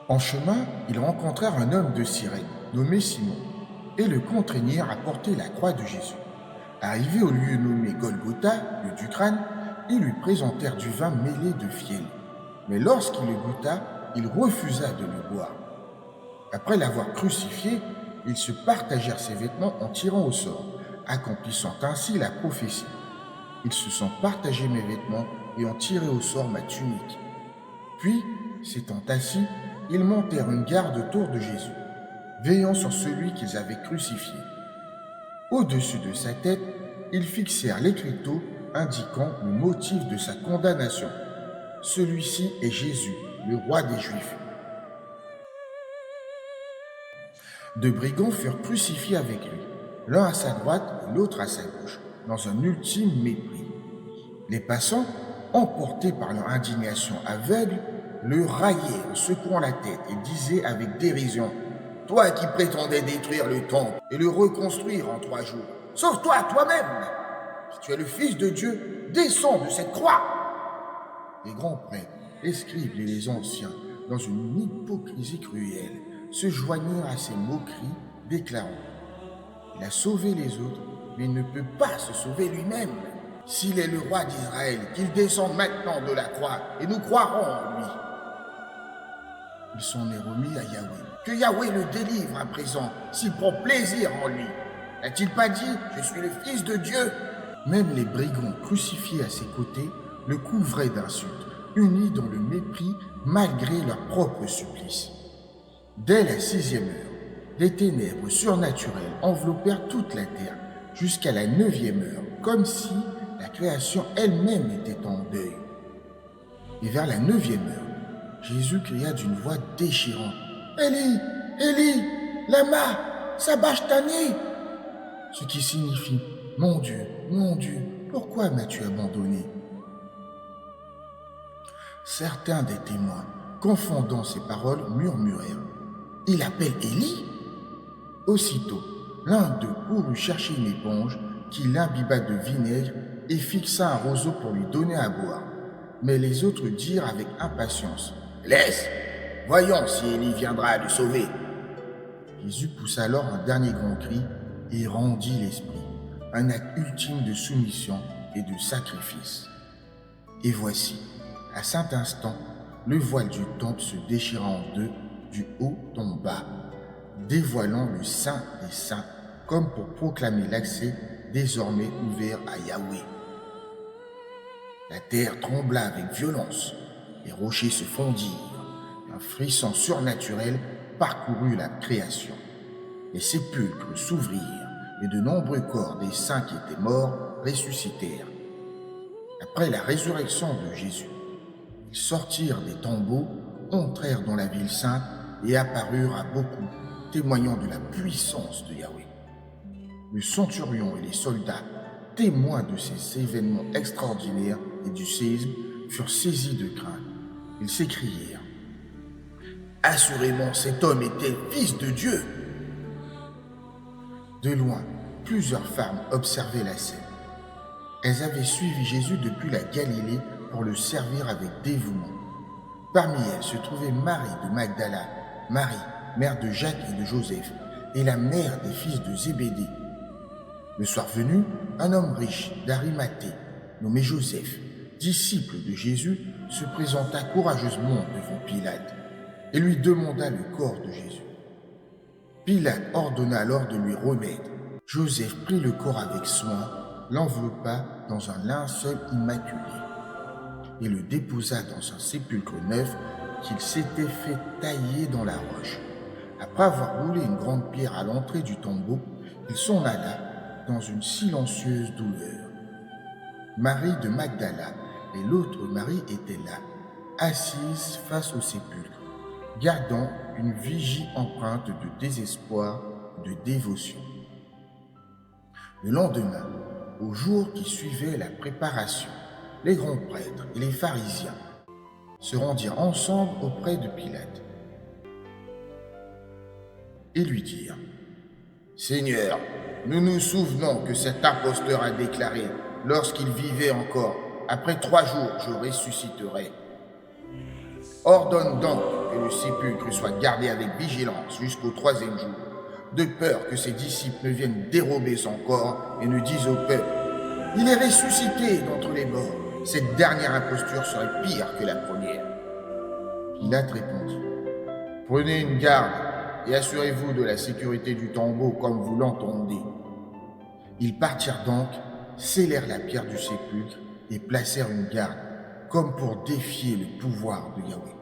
En chemin, ils rencontrèrent un homme de Cyrène, nommé Simon, et le contraignirent à porter la croix de Jésus. Arrivés au lieu nommé Golgotha, lieu du crâne, ils lui présentèrent du vin mêlé de fiel. Mais lorsqu'il le goûta, il refusa de le boire. Après l'avoir crucifié, ils se partagèrent ses vêtements en tirant au sort, accomplissant ainsi la prophétie. Ils se sont partagés mes vêtements et ont tiré au sort ma tunique. Puis, s'étant assis, ils montèrent une garde autour de Jésus, veillant sur celui qu'ils avaient crucifié. Au-dessus de sa tête, ils fixèrent l'écriteau indiquant le motif de sa condamnation. Celui-ci est Jésus, le roi des Juifs. Deux brigands furent crucifiés avec lui, l'un à sa droite et l'autre à sa gauche, dans un ultime mépris. Les passants, emportés par leur indignation aveugle, le raillaient en secouant la tête et disaient avec dérision: « Toi qui prétendais détruire le temple et le reconstruire en 3 jours, sauve-toi toi-même! Si tu es le Fils de Dieu, descends de cette croix !» Les grands prêtres, les scribes et les anciens, dans une hypocrisie cruelle, se joignirent à ces moqueries, déclarant: « Il a sauvé les autres, mais il ne peut pas se sauver lui-même. S'il est le roi d'Israël, qu'il descende maintenant de la croix, et nous croirons en lui. » Ils s'en est remis à Yahweh. Que Yahweh le délivre à présent, s'il prend plaisir en lui. N'a-t-il pas dit: « Je suis le Fils de Dieu » ? Même les brigands crucifiés à ses côtés le couvraient d'insultes, unis dans le mépris malgré leur propre supplice. Dès la 6e heure, des ténèbres surnaturelles enveloppèrent toute la terre, jusqu'à la 9e heure, comme si la création elle-même était en deuil. Et vers la 9e heure, Jésus cria d'une voix déchirante: « Élie, Élie, lama sabachthani » ce qui signifie: « Mon Dieu, pourquoi m'as-tu abandonné ?» Certains des témoins, confondant ces paroles, murmurèrent: « Il appelle Élie ?» Aussitôt, l'un d'eux courut chercher une éponge qu'il imbiba de vinaigre et fixa un roseau pour lui donner à boire. Mais les autres dirent avec impatience: « Laisse, voyons si Élie viendra le sauver. » Jésus poussa alors un dernier grand cri et rendit l'esprit, un acte ultime de soumission et de sacrifice. Et voici, à cet instant, le voile du temple se déchira en deux, du haut en bas, dévoilant le Saint des Saints, comme pour proclamer l'accès désormais ouvert à Yahweh. La terre trembla avec violence, les rochers se fondirent, un frisson surnaturel parcourut la création. Les sépulcres s'ouvrirent et de nombreux corps des saints qui étaient morts ressuscitèrent. Après la résurrection de Jésus, ils sortirent des tombeaux, entrèrent dans la ville sainte et apparurent à beaucoup, témoignant de la puissance de Yahweh. Le centurion et les soldats, témoins de ces événements extraordinaires et du séisme, furent saisis de crainte. Ils s'écrièrent: « Assurément, cet homme était le Fils de Dieu !» De loin, plusieurs femmes observaient la scène. Elles avaient suivi Jésus depuis la Galilée pour le servir avec dévouement. Parmi elles se trouvait Marie de Magdala, Marie, mère de Jacques et de Joseph, et la mère des fils de Zébédée. Le soir venu, un homme riche d'Arimathée, nommé Joseph, disciple de Jésus, se présenta courageusement devant Pilate et lui demanda le corps de Jésus. Pilate ordonna alors de lui remettre. Joseph prit le corps avec soin, l'enveloppa dans un linceul immaculé et le déposa dans un sépulcre neuf qu'il s'était fait tailler dans la roche. Après avoir roulé une grande pierre à l'entrée du tombeau, il s'en alla dans une silencieuse douleur. Marie de Magdala et l'autre Marie étaient là, assises face au sépulcre, gardant une vigie empreinte de désespoir, de dévotion. Le lendemain, au jour qui suivait la préparation, les grands prêtres et les pharisiens se rendirent ensemble auprès de Pilate et lui dirent: « Seigneur, nous nous souvenons que cet imposteur a déclaré, lorsqu'il vivait encore: « Après 3 jours, je ressusciterai. » Ordonne donc que le sépulcre soit gardé avec vigilance jusqu'au troisième jour, de peur que ses disciples ne viennent dérober son corps et ne disent au peuple: il est ressuscité d'entre les morts. Cette dernière imposture serait pire que la première. Pilate répondit: prenez une garde et assurez-vous de la sécurité du tombeau comme vous l'entendez. Ils partirent donc, scellèrent la pierre du sépulcre et placèrent une garde, comme pour défier le pouvoir de Yahweh.